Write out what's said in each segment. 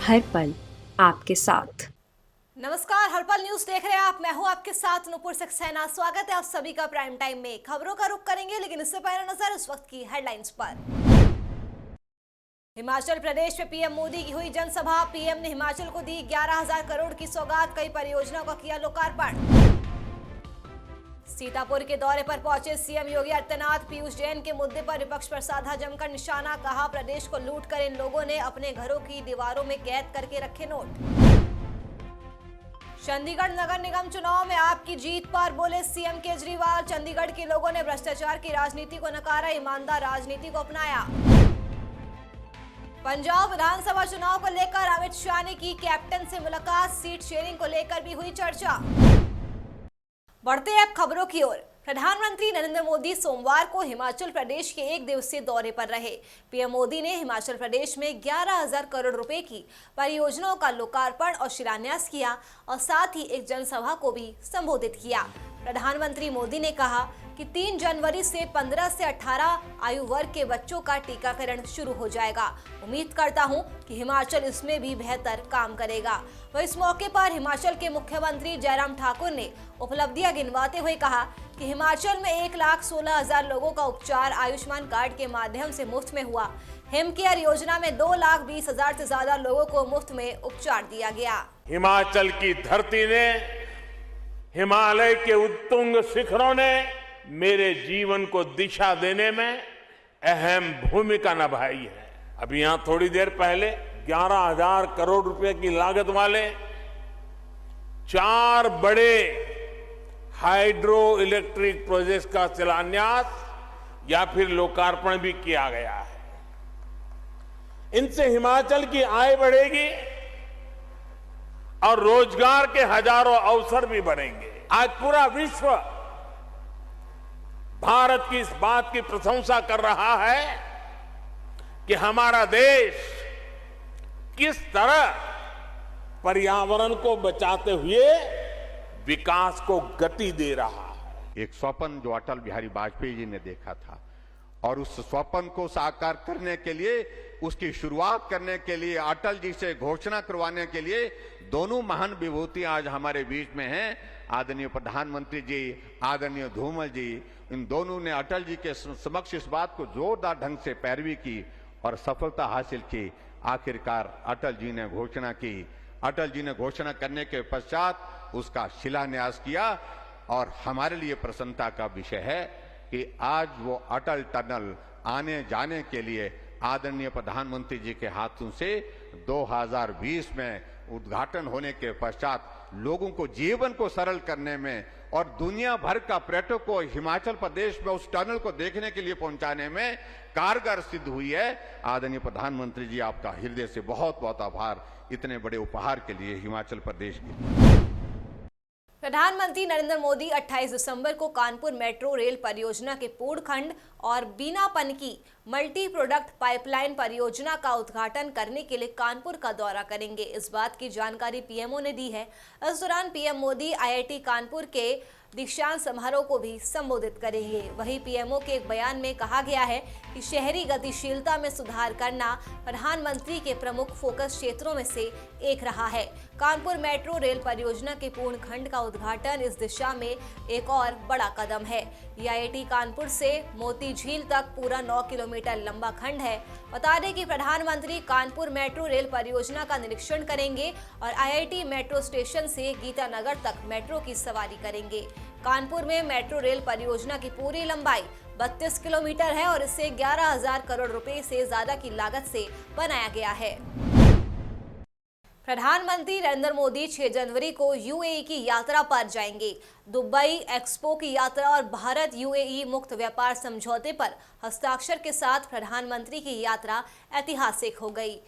हर पल आपके साथ। नमस्कार, हर्पल न्यूज देख रहे हैं आप। मैं हूं आपके साथ नूपुर सक्सेना। स्वागत है आप सभी का प्राइम टाइम में। खबरों का रुख करेंगे, लेकिन इससे पहले नजर इस वक्त की हेडलाइंस पर। हिमाचल प्रदेश में पीएम मोदी की हुई जनसभा। पीएम ने हिमाचल को दी 11,000 करोड़ की सौगात। कई परियोजनाओं का किया लोकार्पण। सीतापुर के दौरे पर पहुंचे सीएम योगी आदित्यनाथ। पीयूष जैन के मुद्दे पर विपक्ष पर साधा जमकर निशाना। कहा, प्रदेश को लूट कर इन लोगों ने अपने घरों की दीवारों में कैद करके रखे नोट। चंडीगढ़ नगर निगम चुनाव में आपकी जीत पर बोले सीएम केजरीवाल। चंडीगढ़ के लोगों ने भ्रष्टाचार की राजनीति को नकारा, ईमानदार राजनीति को अपनाया। पंजाब विधानसभा चुनाव को लेकर अमित शाह ने की कैप्टन से मुलाकात। सीट शेयरिंग को लेकर भी हुई चर्चा। बढ़ते हैं अब खबरों की ओर। प्रधानमंत्री नरेंद्र मोदी सोमवार को हिमाचल प्रदेश के एक दिवसीय दौरे पर रहे। पीएम मोदी ने हिमाचल प्रदेश में 11,000 करोड़ रुपए की परियोजनाओं का लोकार्पण और शिलान्यास किया और साथ ही एक जनसभा को भी संबोधित किया। प्रधानमंत्री मोदी ने कहा कि 3 जनवरी से 15 से 18 आयु वर्ग के बच्चों का टीकाकरण शुरू हो जाएगा। उम्मीद करता हूं कि हिमाचल इसमें भी बेहतर काम करेगा। वह इस मौके पर हिमाचल के मुख्यमंत्री जयराम ठाकुर ने उपलब्धियां गिनवाते हुए कहा कि हिमाचल में 1,16,000 लोगों का उपचार आयुष्मान कार्ड के माध्यम से मुफ्त में हुआ। हिम केयर योजना में 2,20,000 से ज्यादा लोगों को मुफ्त में उपचार दिया गया। हिमाचल की धरती ने, हिमालय के उत्तुंग शिखरों ने मेरे जीवन को दिशा देने में अहम भूमिका निभाई है। अभी यहां थोड़ी देर पहले 11,000 करोड़ रुपए की लागत वाले 4 बड़े हाइड्रो इलेक्ट्रिक प्रोजेक्ट का शिलान्यास या फिर लोकार्पण भी किया गया है। इनसे हिमाचल की आय बढ़ेगी और रोजगार के हजारों अवसर भी बढ़ेंगे। आज पूरा विश्व भारत की इस बात की प्रशंसा कर रहा है कि हमारा देश किस तरह पर्यावरण को बचाते हुए विकास को गति दे रहा है। एक स्वप्न जो अटल बिहारी वाजपेयी जी ने देखा था और उस स्वप्न को साकार करने के लिए, उसकी शुरुआत करने के लिए, अटल जी से घोषणा करवाने के लिए दोनों महान विभूति आज हमारे बीच में हैं। आदरणीय प्रधानमंत्री जी, आदरणीय धूमल जी, इन दोनों ने अटल जी के समक्ष इस बात को जोरदार ढंग से पैरवी की और सफलता हासिल की। आखिरकार अटल जी ने घोषणा की। अटल जी ने घोषणा करने के पश्चात उसका शिलान्यास किया और हमारे लिए प्रसन्नता का विषय है कि आज वो अटल टनल आने जाने के लिए आदरणीय प्रधानमंत्री जी के हाथों से 2020 में उद्घाटन होने के पश्चात लोगों को जीवन को सरल करने में और दुनिया भर का पर्यटक को हिमाचल प्रदेश में उस टनल को देखने के लिए पहुंचाने में कारगर सिद्ध हुई है। आदरणीय प्रधानमंत्री जी, आपका हृदय से बहुत बहुत आभार इतने बड़े उपहार के लिए हिमाचल प्रदेश के। प्रधानमंत्री नरेंद्र मोदी 28 दिसंबर को कानपुर मेट्रो रेल परियोजना के पूर्ण खंड और बीनापन की मल्टी प्रोडक्ट पाइपलाइन परियोजना का उद्घाटन करने के लिए कानपुर का दौरा करेंगे। इस बात की जानकारी पीएमओ ने दी है। इस दौरान पीएम मोदी आईआईटी कानपुर के दीक्षांत समारोह को भी संबोधित करेंगे। वहीं पीएमओ के एक बयान में कहा गया है कि शहरी गतिशीलता में सुधार करना प्रधानमंत्री के प्रमुख फोकस क्षेत्रों में से एक रहा है। कानपुर मेट्रो रेल परियोजना के पूर्ण खंड का उद्घाटन इस दिशा में एक और बड़ा कदम है। आईआईटी कानपुर से मोती झील तक पूरा 9 किलोमीटर लंबा खंड है। बता दें कि प्रधानमंत्री कानपुर मेट्रो रेल परियोजना का निरीक्षण करेंगे और आईआईटी मेट्रो स्टेशन से गीतानगर तक मेट्रो की सवारी करेंगे। कानपुर में मेट्रो रेल परियोजना की पूरी लंबाई 32 किलोमीटर है और इसे 11,000 करोड़ रुपए से ज्यादा की लागत से बनाया गया है। प्रधानमंत्री नरेंद्र मोदी 6 जनवरी को यूएई की यात्रा पर जाएंगे। दुबई एक्सपो की यात्रा और भारत यूएई मुक्त व्यापार समझौते पर हस्ताक्षर के साथ प्रधानमंत्री की यात्रा ऐतिहासिक हो गई।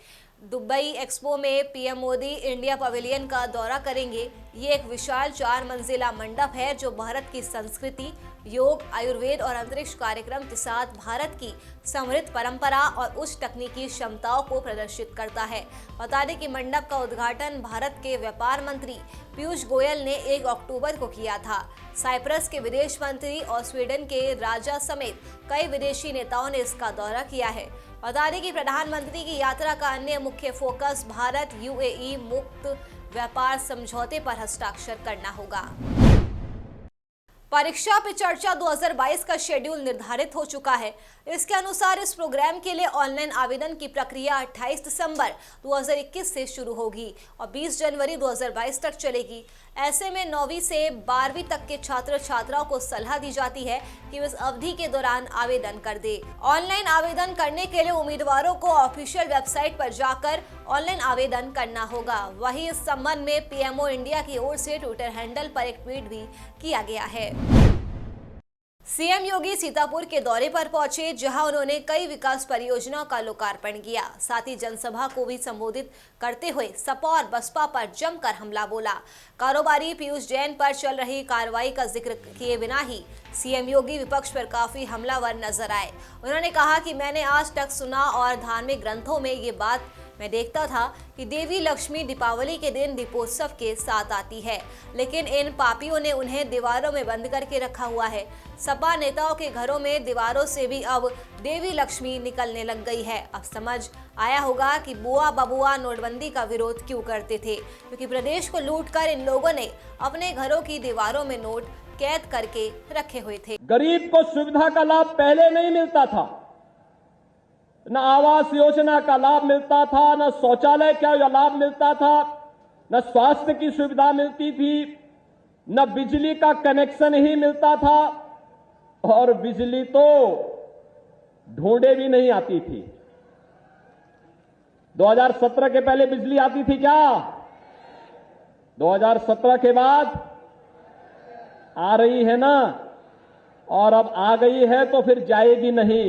दुबई एक्सपो में पीएम मोदी इंडिया पवेलियन का दौरा करेंगे। ये एक विशाल 4 मंजिला मंडप है जो भारत की संस्कृति, योग, आयुर्वेद और अंतरिक्ष कार्यक्रम के साथ भारत की समृद्ध परंपरा और उच्च तकनीकी क्षमताओं को प्रदर्शित करता है। बता दें कि मंडप का उद्घाटन भारत के व्यापार मंत्री पीयूष गोयल ने 1 अक्टूबर को किया था। साइप्रस के विदेश मंत्री और स्वीडन के राजा समेत कई विदेशी नेताओं ने इसका दौरा किया है। बता दें कि प्रधानमंत्री की यात्रा का अन्य मुख्य फोकस भारत यूएई मुक्त व्यापार समझौते पर हस्ताक्षर करना होगा। परीक्षा पे चर्चा 2022 का शेड्यूल निर्धारित हो चुका है। इसके अनुसार इस प्रोग्राम के लिए ऑनलाइन आवेदन की प्रक्रिया 28 दिसंबर 2021 से शुरू होगी और 20 जनवरी 2022 तक चलेगी। ऐसे में 9वीं से 12वीं तक के छात्र छात्राओं को सलाह दी जाती है कि वे इस अवधि के दौरान आवेदन कर दे। ऑनलाइन आवेदन करने के लिए उम्मीदवारों को ऑफिशियल वेबसाइट पर जाकर ऑनलाइन आवेदन करना होगा। वहीं इस संबंध में पीएमओ इंडिया की ओर से ट्विटर हैंडल पर एक ट्वीट भी किया गया है। सीएम योगी सीतापुर के दौरे पर पहुंचे, जहां उन्होंने कई विकास परियोजनाओं का लोकार्पण किया। साथ ही जनसभा को भी संबोधित करते हुए सपा और बसपा पर जमकर हमला बोला। कारोबारी पीयूष जैन पर चल रही कार्रवाई का जिक्र किए बिना ही सीएम योगी विपक्ष पर काफी हमलावर नजर आए। उन्होंने कहा कि मैंने आज तक सुना और धार्मिक ग्रंथों में ये बात मैं देखता था कि देवी लक्ष्मी दीपावली के दिन दीपोत्सव के साथ आती है, लेकिन इन पापियों ने उन्हें दीवारों में बंद करके रखा हुआ है। सपा नेताओं के घरों में दीवारों से भी अब देवी लक्ष्मी निकलने लग गई है। अब समझ आया होगा कि बुआ बबुआ नोटबंदी का विरोध क्यों करते थे, क्योंकि प्रदेश को लूटकर इन लोगों ने अपने घरों की दीवारों में नोट कैद करके रखे हुए थे। गरीब को सुविधा का लाभ पहले नहीं मिलता था, न आवास योजना का लाभ मिलता था, न शौचालय का लाभ मिलता था, न स्वास्थ्य की सुविधा मिलती थी, न बिजली का कनेक्शन ही मिलता था, और बिजली तो ढूंढे भी नहीं आती थी। 2017 के पहले बिजली आती थी क्या? 2017 के बाद आ रही है ना, और अब आ गई है तो फिर जाएगी नहीं।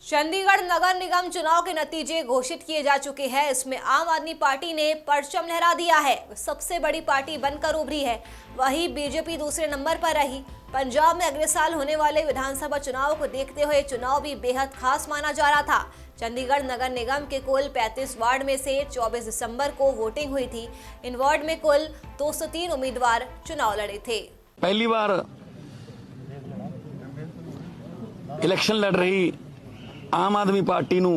चंडीगढ़ नगर निगम चुनाव के नतीजे घोषित किए जा चुके हैं। इसमें आम आदमी पार्टी ने परचम लहरा दिया है, सबसे बड़ी पार्टी बनकर उभरी है। वहीं बीजेपी दूसरे नंबर पर रही। पंजाब में अगले साल होने वाले विधानसभा चुनाव को देखते हुए चुनाव भी बेहद खास माना जा रहा था। चंडीगढ़ नगर निगम के कुल 35 वार्ड में से 24 दिसंबर को वोटिंग हुई थी। इन वार्ड में कुल 203 उम्मीदवार चुनाव लड़े थे। पहली बार इलेक्शन लड़ रही आम आदमी पार्टी ਨੂੰ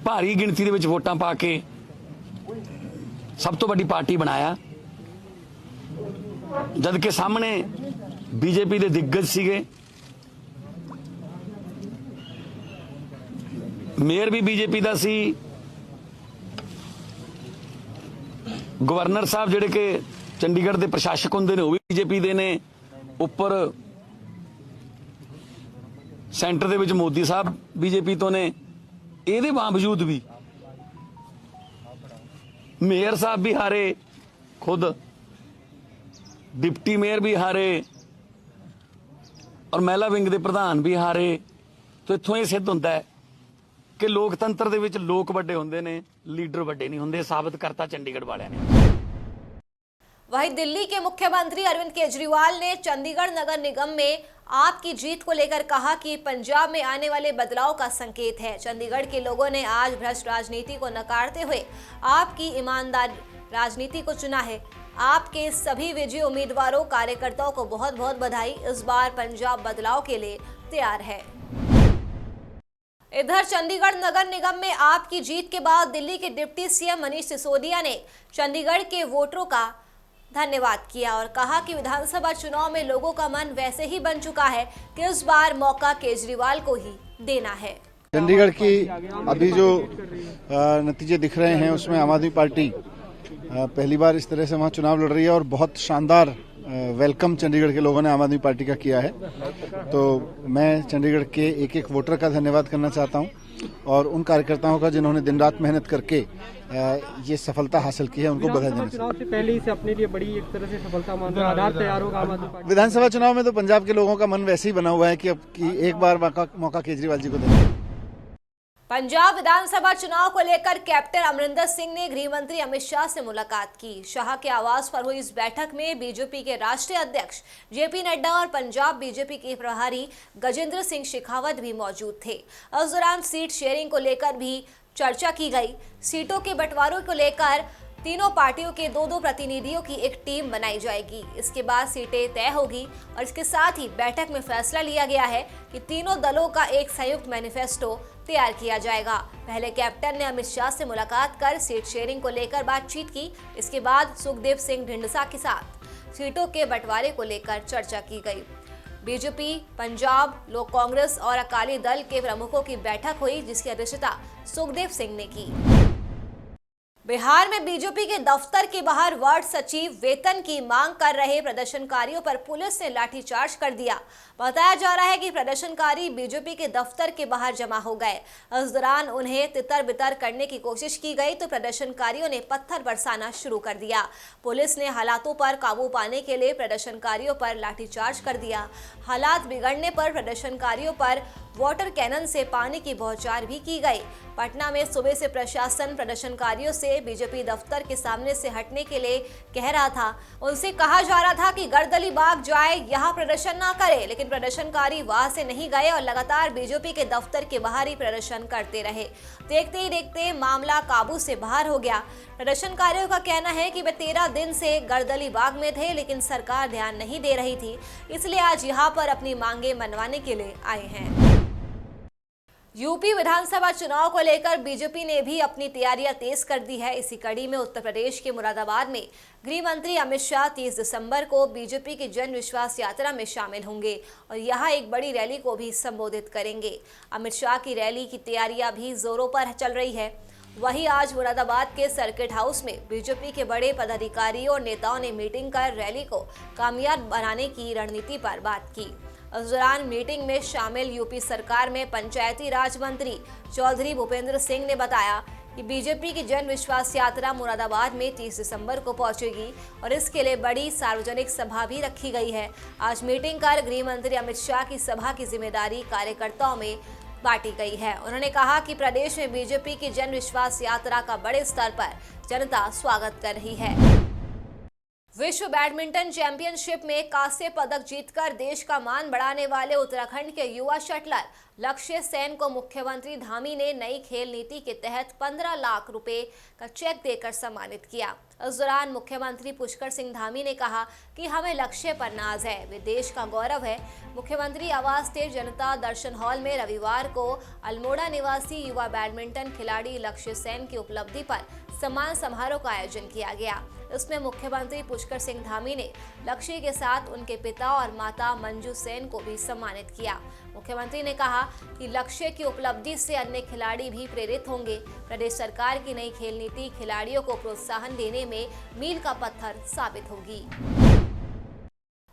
ਭਾਰੀ ਗਿਣਤੀ ਦੇ ਵਿੱਚ ਵੋਟਾਂ ਪਾ ਕੇ ਸਭ ਤੋਂ ਵੱਡੀ ਪਾਰਟੀ ਬਣਾਇਆ, ਜਦ ਕਿ ਸਾਹਮਣੇ ਬੀਜੇਪੀ ਦੇ ਦਿੱਗਜ ਸੀਗੇ। ਮੇਅਰ ਵੀ ਬੀਜੇਪੀ ਦਾ ਸੀ, ਗਵਰਨਰ ਸਾਹਿਬ ਜਿਹੜੇ ਕਿ ਚੰਡੀਗੜ੍ਹ ਦੇ ਪ੍ਰਸ਼ਾਸਕ ਹੁੰਦੇ ਨੇ ਉਹ ਵੀ ਬੀਜੇਪੀ ਦੇ ਨੇ, ਉੱਪਰ सेंटर ਦੇ ਵਿੱਚ ਮੋਦੀ ਸਾਹਿਬ बीजेपी ਤੋਂ ਨੇ। ਇਹਦੇ ਬਾਵਜੂਦ ਵੀ ਮੇਅਰ ਸਾਹਿਬ ਵੀ ਹਾਰੇ, खुद डिप्टी मेयर भी हारे और महिला विंग ਦੇ ਪ੍ਰਧਾਨ भी हारे। तो इत्थों ਇਹ सिद्ध ਹੁੰਦਾ है कि लोकतंत्र ਦੇ ਵਿੱਚ ਲੋਕ ਵੱਡੇ ਹੁੰਦੇ ਨੇ, लीडर ਵੱਡੇ नहीं ਹੁੰਦੇ। साबित करता चंडीगढ़ वालिਆਂ ने। वहीं दिल्ली के मुख्यमंत्री अरविंद केजरीवाल ने चंडीगढ़ नगर निगम में आपकी जीत को लेकर कहा कि पंजाब में आने वाले बदलाव का संकेत है। चंडीगढ़ के लोगों ने आज भ्रष्ट राजनीति को नकारते हुए आपकी ईमानदार राजनीति को चुना है। आपके सभी विजयी उम्मीदवारों कार्यकर्ताओं को बहुत बहुत बधाई। इस बार पंजाब बदलाव के लिए तैयार है। इधर चंडीगढ़ नगर निगम में आपकी जीत के बाद दिल्ली के डिप्टी सीएम मनीष सिसोदिया ने चंडीगढ़ के वोटरों का धन्यवाद किया और कहा कि विधानसभा चुनाव में लोगों का मन वैसे ही बन चुका है कि इस बार मौका केजरीवाल को ही देना है। चंडीगढ़ की अभी जो नतीजे दिख रहे हैं उसमें आम आदमी पार्टी पहली बार इस तरह से वहाँ चुनाव लड़ रही है और बहुत शानदार वेलकम चंडीगढ़ के लोगों ने आम आदमी पार्टी का किया है। तो मैं चंडीगढ़ के एक एक वोटर का धन्यवाद करना चाहता हूँ और उन कार्यकर्ताओं का जिन्होंने दिन रात मेहनत करके ये सफलता हासिल की है, उनको बधाई देना चुनाव से पहले ही से अपने लिए बड़ी एक तरह से सफलता मानते आधार तैयार होगा आम आदमी पार्टी। विधानसभा चुनाव में तो पंजाब के लोगों का मन वैसे ही बना हुआ है कि अब की एक बार मौका केजरीवाल जी को देना। पंजाब विधानसभा चुनाव को लेकर कैप्टन अमरिंदर सिंह ने गृह मंत्री अमित शाह से मुलाकात की। शाह के आवास पर हुई इस बैठक में बीजेपी के राष्ट्रीय अध्यक्ष जेपी नड्डा और पंजाब बीजेपी के प्रभारी गजेंद्र सिंह शेखावत भी मौजूद थे। इस दौरान सीट शेयरिंग को लेकर भी चर्चा की गई। सीटों के बंटवारों को लेकर तीनों पार्टियों के 2-2 प्रतिनिधियों की एक टीम बनाई जाएगी। इसके बाद सीटें तय होगी और इसके साथ ही बैठक में फैसला लिया गया है कि तीनों दलों का एक संयुक्त मैनिफेस्टो तैयार किया जाएगा। पहले कैप्टन ने अमित शाह से मुलाकात कर सीट शेयरिंग को लेकर बातचीत की। इसके बाद सुखदेव सिंह ढींढसा के साथ सीटों के बंटवारे को लेकर चर्चा की गई। बीजेपी, पंजाब लोक कांग्रेस और अकाली दल के प्रमुखों की बैठक हुई, जिसकी अध्यक्षता सुखदेव सिंह ने की। बिहार में बीजेपी के दफ्तर के बाहर वार्ड सचिव वेतन की मांग कर रहे प्रदर्शनकारियों पर पुलिस ने लाठीचार्ज कर दिया। बताया जा रहा है कि प्रदर्शनकारी बीजेपी के दफ्तर के बाहर जमा हो गए। इस दौरान उन्हें तितर बितर करने की कोशिश की गई तो प्रदर्शनकारियों ने पत्थर बरसाना शुरू कर दिया। पुलिस ने हालातों पर काबू पाने के लिए प्रदर्शनकारियों पर लाठीचार्ज कर दिया। हालात बिगड़ने पर प्रदर्शनकारियों पर वाटर कैनन से पानी की बौछार भी की गई। पटना में सुबह से प्रशासन प्रदर्शनकारियों से बीजेपी दफ्तर के सामने से हटने के लिए कह रहा था। उनसे कहा जा रहा था कि गर्दली बाग जाए, यहाँ प्रदर्शन ना करे, लेकिन प्रदर्शनकारी वहां से नहीं गए और लगातार बीजेपी के दफ्तर के बाहर ही प्रदर्शन करते रहे। देखते ही देखते मामला काबू से बाहर हो गया। प्रदर्शनकारियों का कहना है कि वे 13 दिन से गर्दली बाग में थे, लेकिन सरकार ध्यान नहीं दे रही थी, इसलिए आज यहाँ पर अपनी मांगे मनवाने के लिए आए हैं। यूपी विधानसभा चुनाव को लेकर बीजेपी ने भी अपनी तैयारियां तेज कर दी है। इसी कड़ी में उत्तर प्रदेश के मुरादाबाद में गृह मंत्री अमित शाह 30 दिसंबर को बीजेपी की जन विश्वास यात्रा में शामिल होंगे और यहां एक बड़ी रैली को भी संबोधित करेंगे। अमित शाह की रैली की तैयारियां भी जोरों पर चल रही है। वहीं आज मुरादाबाद के सर्किट हाउस में बीजेपी के बड़े पदाधिकारियों और नेताओं ने मीटिंग कर रैली को कामयाब बनाने की रणनीति पर बात की। इस दौरान मीटिंग में शामिल यूपी सरकार में पंचायती राज मंत्री चौधरी भूपेंद्र सिंह ने बताया कि बीजेपी की जन विश्वास यात्रा मुरादाबाद में 30 दिसंबर को पहुंचेगी और इसके लिए बड़ी सार्वजनिक सभा भी रखी गई है। आज मीटिंग कर गृह मंत्री अमित शाह की सभा की जिम्मेदारी कार्यकर्ताओं में बांटी गई है। उन्होंने कहा कि प्रदेश में बीजेपी की जन विश्वास यात्रा का बड़े स्तर पर जनता स्वागत कर रही है। विश्व बैडमिंटन चैंपियनशिप में कांस्य पदक जीतकर देश का मान बढ़ाने वाले उत्तराखंड के युवा शटलर लक्ष्य सेन को मुख्यमंत्री धामी ने नई खेल नीति के तहत 15 लाख रुपए का चेक देकर सम्मानित किया। इस दौरान मुख्यमंत्री पुष्कर सिंह धामी ने कहा कि हमें लक्ष्य पर नाज है, वे देश का गौरव है। मुख्यमंत्री आवास स्थित जनता दर्शन हॉल में रविवार को अल्मोड़ा निवासी युवा बैडमिंटन खिलाड़ी लक्ष्य सेन की उपलब्धि पर सम्मान समारोह का आयोजन किया गया। इसमें मुख्यमंत्री पुष्कर सिंह धामी ने लक्ष्य के साथ उनके पिता और माता मंजू सेन को भी सम्मानित किया। मुख्यमंत्री ने कहा कि लक्ष्य की उपलब्धि से अन्य खिलाड़ी भी प्रेरित होंगे। प्रदेश सरकार की नई खेल नीति खिलाड़ियों को प्रोत्साहन देने में मील का पत्थर साबित होगी।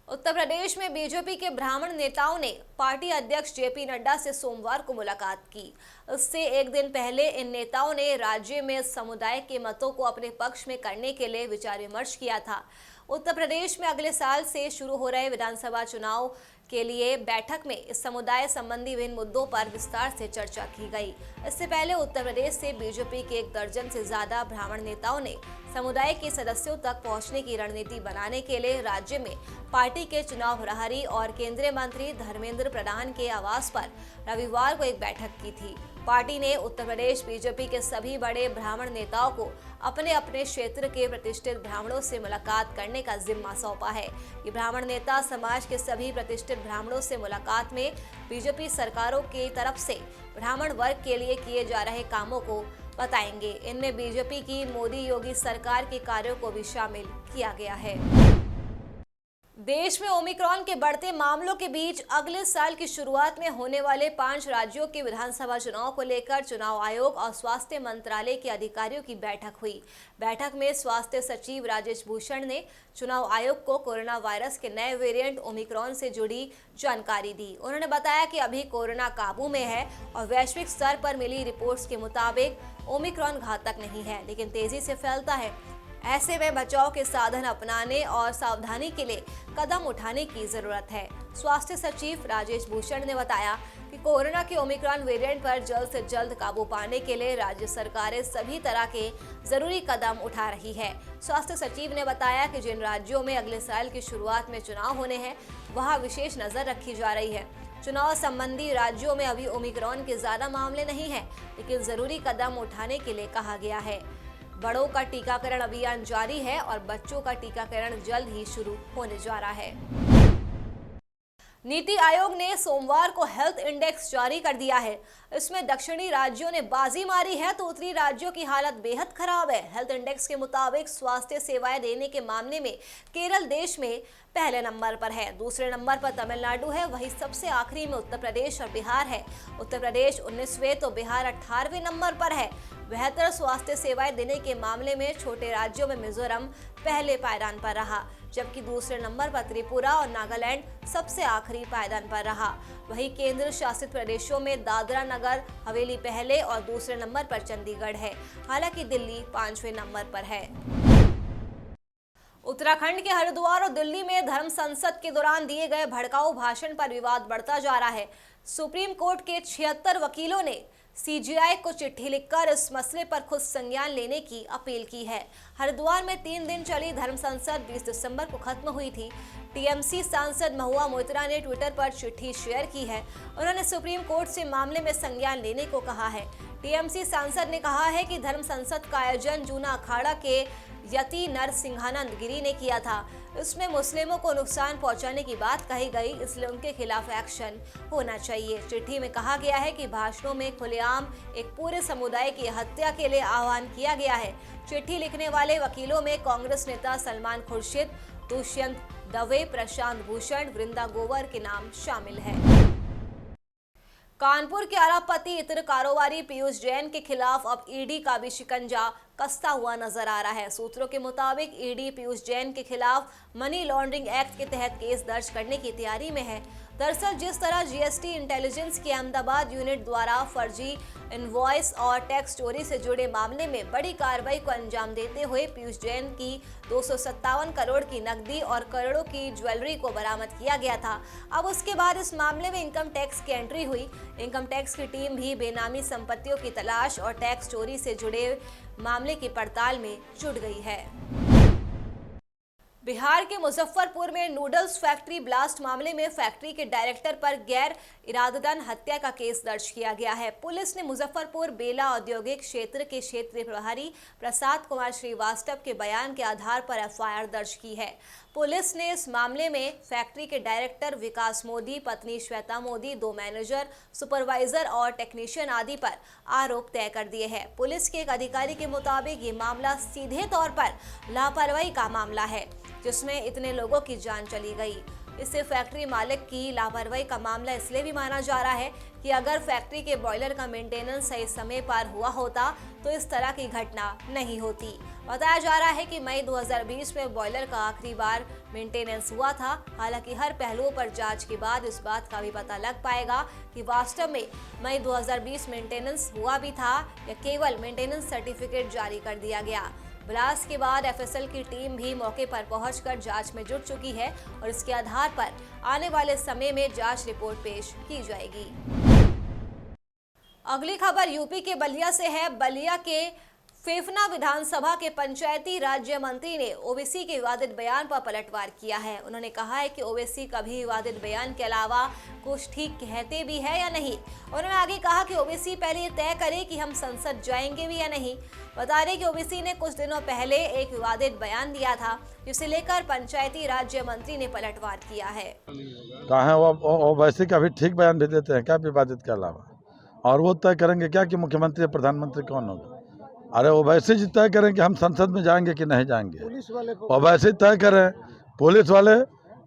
उत्तर प्रदेश में बीजेपी के ब्राह्मण नेताओं ने पार्टी अध्यक्ष जेपी नड्डा से सोमवार को मुलाकात की। इससे एक दिन पहले इन नेताओं ने राज्य में समुदाय के मतों को अपने पक्ष में करने के लिए विचार विमर्श किया था। उत्तर प्रदेश में अगले साल से शुरू हो रहे विधानसभा चुनाव के लिए बैठक में इस समुदाय संबंधी विभिन्न मुद्दों पर विस्तार से चर्चा की गई। इससे पहले उत्तर प्रदेश से बीजेपी के 1 दर्जन से ज्यादा ब्राह्मण नेताओं ने समुदाय के सदस्यों तक पहुंचने की रणनीति बनाने के लिए राज्य में पार्टी के चुनाव प्रहरी और केंद्रीय मंत्री धर्मेंद्र प्रधान के आवास पर रविवार को एक बैठक की थी। पार्टी ने उत्तर प्रदेश बीजेपी के सभी बड़े ब्राह्मण नेताओं को अपने अपने क्षेत्र के प्रतिष्ठित ब्राह्मणों से मुलाकात करने का जिम्मा सौंपा है। ये ब्राह्मण नेता समाज के सभी प्रतिष्ठित ब्राह्मणों से मुलाकात में बीजेपी सरकारों की तरफ से ब्राह्मण वर्ग के लिए किए जा रहे कामों को बताएंगे। इनमें बीजेपी की मोदी योगी सरकार के कार्यों को भी शामिल किया गया है। देश में ओमिक्रॉन के बढ़ते मामलों के बीच अगले साल की शुरुआत में होने वाले 5 राज्यों के विधानसभा चुनाव को लेकर चुनाव आयोग और स्वास्थ्य मंत्रालय के अधिकारियों की बैठक हुई। बैठक में स्वास्थ्य सचिव राजेश भूषण ने चुनाव आयोग को कोरोना वायरस के नए वेरिएंट ओमिक्रॉन से जुड़ी जानकारी दी। उन्होंने बताया कि अभी कोरोना काबू में है और वैश्विक स्तर पर मिली रिपोर्ट्स के मुताबिक ओमिक्रॉन घातक नहीं है, लेकिन तेजी से फैलता है। ऐसे में बचाव के साधन अपनाने और सावधानी के लिए कदम उठाने की जरूरत है। स्वास्थ्य सचिव राजेश भूषण ने बताया कि कोरोना के ओमिक्रॉन वेरिएंट पर जल्द से जल्द काबू पाने के लिए राज्य सरकारें सभी तरह के जरूरी कदम उठा रही है। स्वास्थ्य सचिव ने बताया कि जिन राज्यों में अगले साल की शुरुआत में चुनाव होने हैं, वहां विशेष नजर रखी जा रही है। चुनाव संबंधी राज्यों में अभी ओमिक्रॉन के ज्यादा मामले नहीं हैं, लेकिन जरूरी कदम उठाने के लिए कहा गया है। बड़ों का टीकाकरण अभियान जारी है और बच्चों का टीकाकरण जल्द ही शुरू होने जा रहा है। नीति आयोग ने सोमवार को हेल्थ इंडेक्स जारी कर दिया है। इसमें दक्षिणी राज्यों ने बाजी मारी है तो उत्तरी राज्यों की हालत बेहद खराब है। हेल्थ इंडेक्स के मुताबिक स्वास्थ्य सेवाएं देने के मामले में केरल देश में पहले नंबर पर है, दूसरे नंबर पर तमिलनाडु है, वहीं सबसे आखिरी में उत्तर प्रदेश और बिहार है। उत्तर प्रदेश 19वें तो बिहार 18वें नंबर पर है। बेहतर स्वास्थ्य सेवाएं देने के मामले में छोटे राज्यों में मिजोरम पहले पायदान पर रहा, जबकि दूसरे नंबर पर त्रिपुरा और नागालैंड सबसे आखिरी पायदान पर रहा। वहीं केंद्र शासित प्रदेशों में दादरा नगर हवेली पहले और दूसरे नंबर पर चंडीगढ़ है, हालांकि दिल्ली 5वें नंबर पर है। उत्तराखंड के हरिद्वार और दिल्ली में धर्म संसद के दौरान दिए गए भड़काऊ भाषण पर विवाद बढ़ता जा रहा है। सुप्रीम कोर्ट के 76 वकीलों ने सीजीआई को चिट्ठी लिखकर इस मसले पर खुद संज्ञान लेने की अपील की है। हरिद्वार में 3 दिन चली धर्म संसद 20 दिसंबर को खत्म हुई थी। टीएमसी सांसद महुआ मोइत्रा ने ट्विटर पर चिट्ठी शेयर की है। उन्होंने सुप्रीम कोर्ट से मामले में संज्ञान लेने को कहा है। टीएमसी सांसद ने कहा है कि धर्म संसद का आयोजन जूना अखाड़ा के यति नरसिंहानंद गिरी ने किया था। इसमें मुस्लिमों को नुकसान पहुंचाने की बात कही गई, इसलिए उनके खिलाफ एक्शन होना चाहिए। चिट्ठी में कहा गया है कि भाषणों में खुलेआम एक पूरे समुदाय की हत्या के लिए आह्वान किया गया है। चिट्ठी लिखने वाले वकीलों में कांग्रेस नेता सलमान खुर्शीद, दुष्यंत दवे, प्रशांत भूषण, वृंदा गोवर के नाम शामिल है। कानपुर के अरबपति इत्र कारोबारी पीयूष जैन के खिलाफ अब ईडी का भी शिकंजा कसता हुआ नजर आ रहा है। सूत्रों के मुताबिक ईडी पीयूष जैन के खिलाफ मनी लॉन्ड्रिंग एक्ट के तहत केस दर्ज करने की तैयारी में है। दरअसल जिस तरह जीएसटी इंटेलिजेंस की अहमदाबाद यूनिट द्वारा फर्जी इनवॉइस और टैक्स चोरी से जुड़े मामले में बड़ी कार्रवाई को अंजाम देते हुए पीयूष जैन की 257 करोड़ की नकदी और करोड़ों की ज्वेलरी को बरामद किया गया था। अब उसके बाद इस मामले में इनकम टैक्स की एंट्री हुई। इनकम टैक्स की टीम भी बेनामी संपत्तियों की तलाश और टैक्स चोरी से जुड़े मामले की पड़ताल में जुट गई है। बिहार के मुजफ्फरपुर में नूडल्स फैक्ट्री ब्लास्ट मामले में फैक्ट्री के डायरेक्टर पर गैर इरादतन हत्या का केस दर्ज किया गया है। पुलिस ने मुजफ्फरपुर बेला औद्योगिक क्षेत्र के क्षेत्रीय प्रभारी प्रसाद कुमार श्रीवास्तव के बयान के आधार पर एफआईआर दर्ज की है। पुलिस ने इस मामले में फैक्ट्री के डायरेक्टर विकास मोदी, पत्नी श्वेता मोदी, 2 मैनेजर, सुपरवाइजर और टेक्नीशियन आदि पर आरोप तय कर दिए हैं। पुलिस के एक अधिकारी के मुताबिक ये मामला सीधे तौर पर लापरवाही का मामला है, जिसमें इतने लोगों की जान चली गई। इससे फैक्ट्री मालिक की लापरवाही का मामला इसलिए भी माना जा रहा है कि अगर फैक्ट्री के बॉयलर का मेंटेनेंस सही समय पर हुआ होता तो इस तरह की घटना नहीं होती। बताया जा रहा है कि मई 2020 में बॉयलर का आखिरी बार मेंटेनेंस हुआ था। हालांकि हर पहलुओं पर जांच के बाद इस बात का भी पता लग पाएगा कि वास्तव में मई 2020 मेंटेनेंस हुआ भी था या केवल मेंटेनेंस सर्टिफिकेट जारी कर दिया गया। ब्लास्ट के बाद एफएसएल की टीम भी मौके पर पहुंचकर जांच में जुट चुकी है और इसके आधार पर आने वाले समय में जांच रिपोर्ट पेश की जाएगी। अगली खबर यूपी के बलिया से है। बलिया के फेफना विधानसभा के पंचायती राज्य मंत्री ने ओबीसी के विवादित बयान पर पलटवार किया है। उन्होंने कहा है कि ओबीसी कभी विवादित बयान के अलावा कुछ ठीक कहते भी है या नहीं। उन्होंने आगे कहा कि ओबीसी पहले ये तय करे कि हम संसद जाएंगे भी या नहीं। बता दें कि ओबीसी ने कुछ दिनों पहले एक विवादित बयान दिया था, जिसे लेकर पंचायती राज्य मंत्री ने पलटवार किया है। कहा है वो वैसे कभी ठीक बयान भी देते हैं क्या विवादित के अलावा, और वो तय करेंगे क्या कि मुख्यमंत्री या प्रधानमंत्री कौन होगा। अरे वो वैसे ही तय करें कि हम संसद में जाएंगे कि नहीं जाएंगे, और वैसे तय करें पुलिस वाले,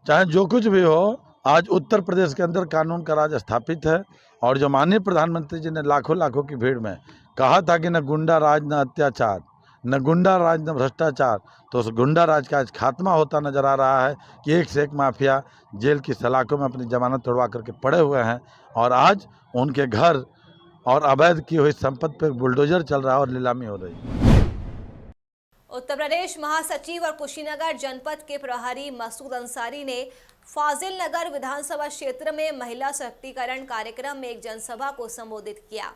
चाहे जो कुछ भी हो। आज उत्तर प्रदेश के अंदर कानून का राज स्थापित है, और जो माननीय प्रधानमंत्री जी ने लाखों की भीड़ में कहा था कि न गुंडा राज, न अत्याचार, न गुंडा राज, न भ्रष्टाचार, तो उस गुंडा राज का आज खात्मा होता नजर आ रहा है कि एक से एक माफिया जेल की सलाखों में अपनी जमानत तोड़वा करके पड़े हुए हैं, और आज उनके घर और अवैध की हुई संपत्ति पर बुलडोजर चल रहा है और नीलामी हो रही है। उत्तर प्रदेश महासचिव और कुशीनगर जनपद के प्रभारी मसूद अंसारी ने फाजिल नगर विधानसभा क्षेत्र में महिला सशक्तिकरण कार्यक्रम में एक जनसभा को संबोधित किया।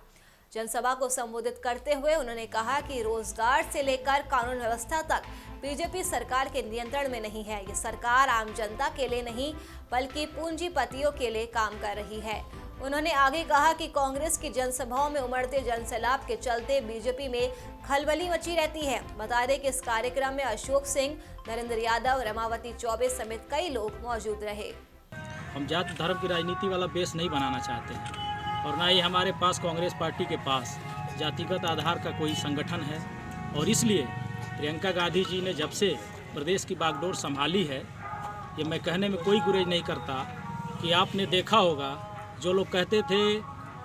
जनसभा को संबोधित करते हुए उन्होंने कहा कि रोजगार से लेकर कानून व्यवस्था तक बीजेपी सरकार के नियंत्रण में नहीं है। ये सरकार आम जनता के लिए नहीं बल्कि पूंजीपतियों के लिए काम कर रही है। उन्होंने आगे कहा कि कांग्रेस की जनसभाओं में उमड़ते जनसैलाब के चलते बीजेपी में खलबली मची रहती है। बता दें कि इस कार्यक्रम में अशोक सिंह, नरेंद्र यादव, रमावती चौबे समेत कई लोग मौजूद रहे। हम जाति धर्म की राजनीति वाला बेस नहीं बनाना चाहते हैं और ना ही हमारे पास कांग्रेस पार्टी के पास जातिगत आधार का कोई संगठन है। और इसलिए प्रियंका गांधी जी ने जब से प्रदेश की बागडोर संभाली है, ये मैं कहने में कोई गुरेज नहीं करता कि आपने देखा होगा जो लोग कहते थे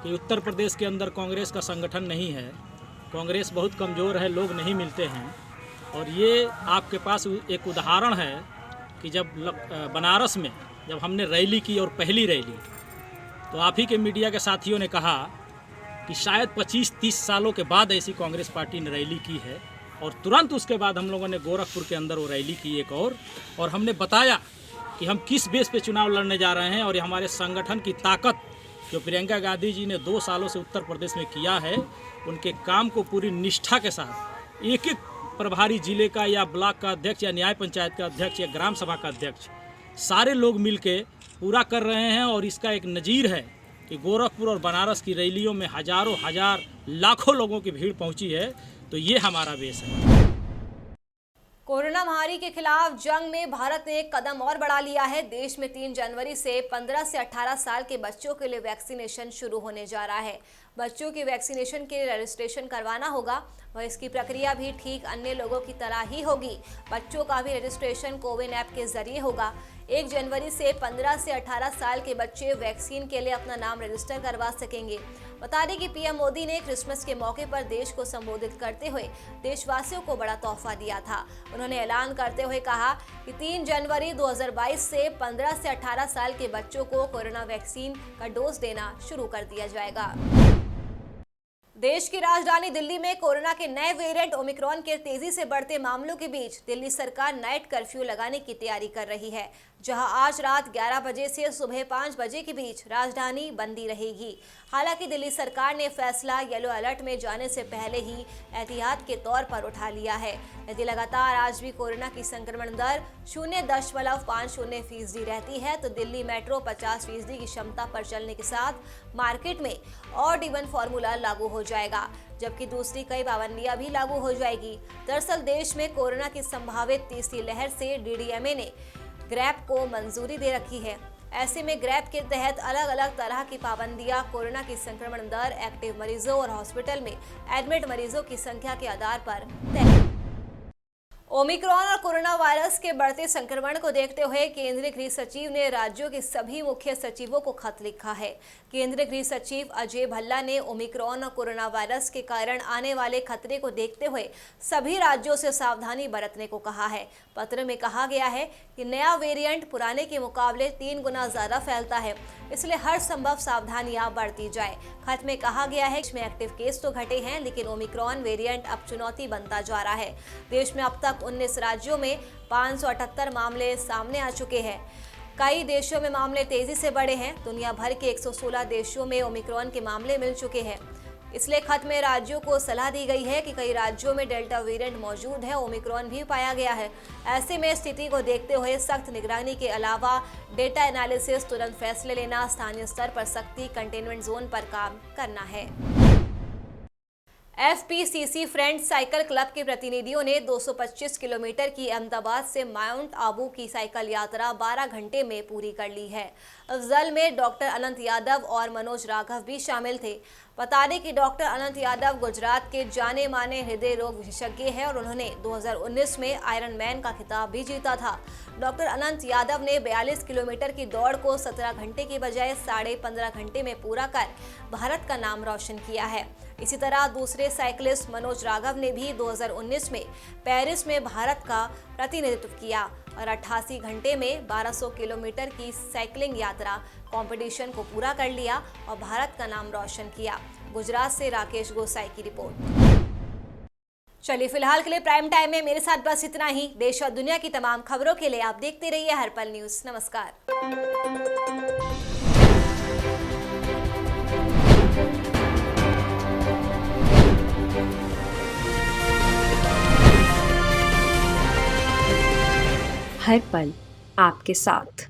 कि उत्तर प्रदेश के अंदर कांग्रेस का संगठन नहीं है, कांग्रेस बहुत कमज़ोर है, लोग नहीं मिलते हैं। और ये आपके पास एक उदाहरण है कि जब बनारस में जब हमने रैली की और पहली रैली, तो आप ही के मीडिया के साथियों ने कहा कि शायद 25-30 सालों के बाद ऐसी कांग्रेस पार्टी ने रैली की है। और तुरंत उसके बाद हम लोगों ने गोरखपुर के अंदर वो रैली की एक और हमने बताया कि हम किस बेस पे चुनाव लड़ने जा रहे हैं। और ये हमारे संगठन की ताकत जो प्रियंका गांधी जी ने 2 सालों से उत्तर प्रदेश में किया है, उनके काम को पूरी निष्ठा के साथ एक एक प्रभारी जिले का या ब्लॉक का अध्यक्ष या न्याय पंचायत का अध्यक्ष या ग्राम सभा का अध्यक्ष सारे लोग मिलके पूरा कर रहे हैं। और इसका एक नज़ीर है कि गोरखपुर और बनारस की रैलियों में हजारों हजार लाखों लोगों की भीड़ पहुंची है। तो ये हमारा बेस है। कोरोना महामारी के खिलाफ जंग में भारत ने एक कदम और बढ़ा लिया है। देश में 3 जनवरी से 15 से 18 साल के बच्चों के लिए वैक्सीनेशन शुरू होने जा रहा है। बच्चों की वैक्सीनेशन के लिए रजिस्ट्रेशन करवाना होगा और इसकी प्रक्रिया भी ठीक अन्य लोगों की तरह ही होगी। बच्चों का भी रजिस्ट्रेशन कोविन ऐप के जरिए होगा। 1 जनवरी से 15 से 18 साल के बच्चे वैक्सीन के लिए अपना नाम रजिस्टर करवा सकेंगे। बता दें कि पीएम मोदी ने क्रिसमस के मौके पर देश को संबोधित करते हुए देशवासियों को बड़ा तोहफा दिया था। उन्होंने ऐलान करते हुए कहा कि 3 जनवरी 2022 से 15 से 18 साल के बच्चों को कोरोना वैक्सीन का डोज देना शुरू कर दिया जाएगा। देश की राजधानी दिल्ली में कोरोना के नए वेरिएंट ओमिक्रॉन के तेजी से बढ़ते मामलों के बीच दिल्ली सरकार नाइट कर्फ्यू लगाने की तैयारी कर रही है, जहां आज रात 11 बजे से सुबह 5 बजे के बीच राजधानी बंदी रहेगी। हालांकि दिल्ली सरकार ने फैसला येलो अलर्ट में जाने से पहले ही एहतियात के तौर पर उठा लिया है। यदि लगातार आज भी कोरोना की संक्रमण दर 0.50% रहती है तो दिल्ली मेट्रो 50% की क्षमता पर चलने के साथ मार्केट में ऑड इवन फॉर्मूला लागू हो जाएगा, जबकि दूसरी कई पाबंदियां भी लागू हो जाएगी। दरअसल देश में कोरोना की संभावित तीसरी लहर से डीडीएमए ने ग्रैब को मंजूरी दे रखी है। ऐसे में ग्रैब के तहत अलग अलग तरह की पाबंदियां कोरोना की संक्रमण दर, एक्टिव मरीजों और हॉस्पिटल में एडमिट मरीजों की संख्या के आधार पर तय। ओमिक्रॉन और कोरोना वायरस के बढ़ते संक्रमण को देखते हुए केंद्रीय गृह सचिव ने राज्यों के सभी मुख्य सचिवों को खत लिखा है। केंद्रीय गृह सचिव अजय भल्ला ने ओमिक्रॉन और कोरोना वायरस के कारण आने वाले खतरे को देखते हुए सभी राज्यों से सावधानी बरतने को कहा है। पत्र में कहा गया है कि नया वेरिएंट पुराने के मुकाबले 3 गुना ज्यादा फैलता है, इसलिए हर संभव सावधानियां बरती जाए। खत में कहा गया है कि इसमें एक्टिव केस तो घटे हैं, लेकिन ओमिक्रॉन वेरिएंट अब चुनौती बनता जा रहा है। देश में अब तक 19 राज्यों में 578 मामले सामने आ चुके हैं। कई देशों में मामले तेजी से बढ़े हैं। दुनिया भर के 116 देशों में ओमिक्रॉन के मामले मिल चुके हैं। इसलिए खत में राज्यों को सलाह दी गई है कि कई राज्यों में डेल्टा वेरिएंट मौजूद है, ओमिक्रॉन भी पाया गया है। ऐसे में स्थिति को देखते हुए सख्त निगरानी के अलावा डेटा एनालिसिस, तुरंत फैसले लेना, स्थानीय स्तर पर सख्ती, कंटेनमेंट जोन पर काम करना है। FPCC फ्रेंड्स साइकिल क्लब के प्रतिनिधियों ने 225 किलोमीटर की अहमदाबाद से माउंट आबू की साइकिल यात्रा 12 घंटे में पूरी कर ली है। अफजल में डॉक्टर अनंत यादव और मनोज राघव भी शामिल थे। बता दें कि डॉक्टर अनंत यादव गुजरात के जाने माने हृदय रोग विशेषज्ञ हैं और उन्होंने 2019 में आयरन मैन का खिताब भी जीता था। डॉक्टर अनंत यादव ने 42 किलोमीटर की दौड़ को 17 घंटे की बजाय 15.5 घंटे में पूरा कर भारत का नाम रोशन किया है। इसी तरह दूसरे साइकिलिस्ट मनोज राघव ने भी 2019 में पेरिस में भारत का प्रतिनिधित्व किया और 88 घंटे में 1200 किलोमीटर की साइकिलिंग यात्रा कंपटीशन को पूरा कर लिया और भारत का नाम रोशन किया। गुजरात से राकेश गोसाई की रिपोर्ट। चलिए फिलहाल के लिए प्राइम टाइम में मेरे साथ बस इतना ही। देश और दुनिया की तमाम खबरों के लिए आप देखते रहिए हर पल न्यूज़। नमस्कार। हर पल आपके साथ।